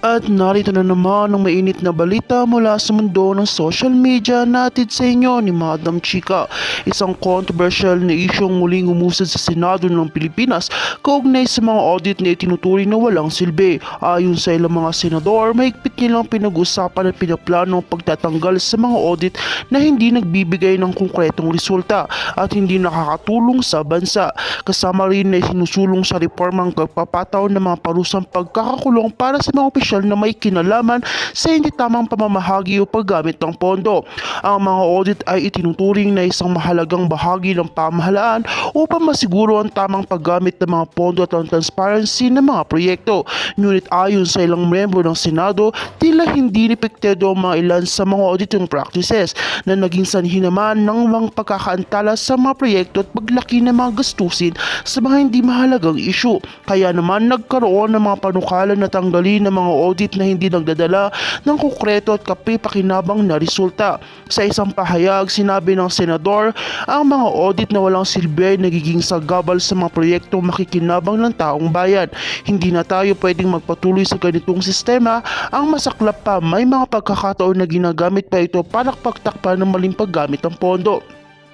At narito na naman ang mainit na balita mula sa mundo ng social media natin sa inyo ni Madam Chika. Isang controversial na isyong muling umusad sa Senado ng Pilipinas kaugnay sa mga audit na itinuturing na walang silbi. Ayon sa ilang mga senador, mahigpit nilang pinag-usapan at pinaplano ang pagtatanggal sa mga audit na hindi nagbibigay ng konkretong resulta at hindi nakakatulong sa bansa. Kasama rin na sinusulong sa reformang pagpapataw ng mga parusang pagkakakulong para sa mga opisyal na may kinalaman sa hindi tamang pamamahagi o paggamit ng pondo. Ang mga audit ay itinuturing na isang mahalagang bahagi ng pamahalaan upang masiguro ang tamang paggamit ng mga pondo at ang transparency ng mga proyekto. Ngunit ayon sa ilang miyembro ng Senado, tila hindi epektibo ang mga ilan sa mga auditing practices na naging sanhi naman ng mga pagkakaantala sa mga proyekto at paglaki ng mga gastusin sa mga hindi mahalagang issue. Kaya naman nagkaroon ng mga panukala na tanggalin ng mga audit na hindi nagdadala ng konkreto at kapipakinabang na resulta. Sa isang pahayag, sinabi ng senador, ang mga audit na walang silbi ay nagiging sagabal sa mga proyektong makikinabang ng taong bayan. Hindi na tayo pwedeng magpatuloy sa ganitong sistema. Ang masaklap pa, may mga pagkakataon na ginagamit pa ito para pagtakpan ng maling paggamit ng pondo.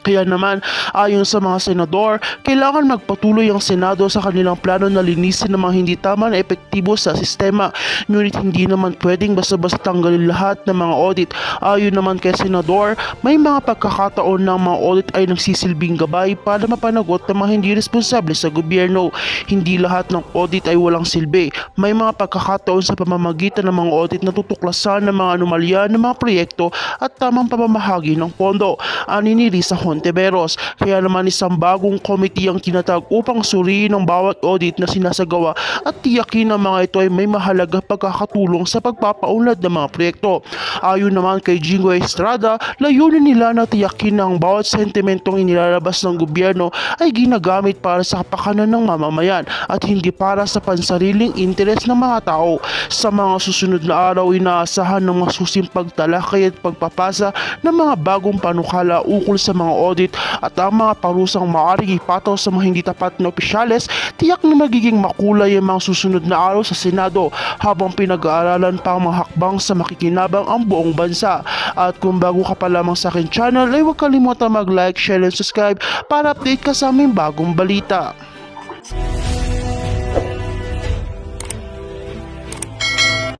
Kaya naman, ayon sa mga senador, kailangan magpatuloy ang Senado sa kanilang plano na linisin ng mga hindi tama na epektibo sa sistema. Ngunit hindi naman pwedeng basta-basta tanggalin lahat ng mga audit. Ayon naman kay Senador, may mga pagkakataon na ang mga audit ay nagsisilbing gabay para mapanagot ng mga hindi responsable sa gobyerno. Hindi lahat ng audit ay walang silbi. May mga pagkakataon sa pamamagitan ng mga audit na tutuklasan ng mga anomalya ng mga proyekto at tamang pamamahagi ng pondo. Aniniri sa Hontiveros. Kaya naman isang bagong committee ang tinatag upang suriin ang bawat audit na sinasagawa at tiyakin na mga ito ay may mahalaga pagkakatulong sa pagpapaunlad ng mga proyekto. Ayon naman kay Jingo Estrada, layunin nila na tiyakin na ang bawat sentimentong inilalabas ng gobyerno ay ginagamit para sa kapakanan ng mamamayan at hindi para sa pansariling interes ng mga tao. Sa mga susunod na araw, inaasahan ng masusing pagtalakay at pagpapasa ng mga bagong panukala ukol sa mga audit at ang mga parusang maaaring ipataw sa mga hindi tapat na opisyales. Tiyak na magiging makulay ang mga susunod na araw sa Senado habang pinag-aaralan pa ang mga hakbang sa makikinabang ang buong bansa. At kung bago ka pa lamang sa akin channel, ay huwag kalimutan mag-like, share and subscribe para update ka sa aming bagong balita.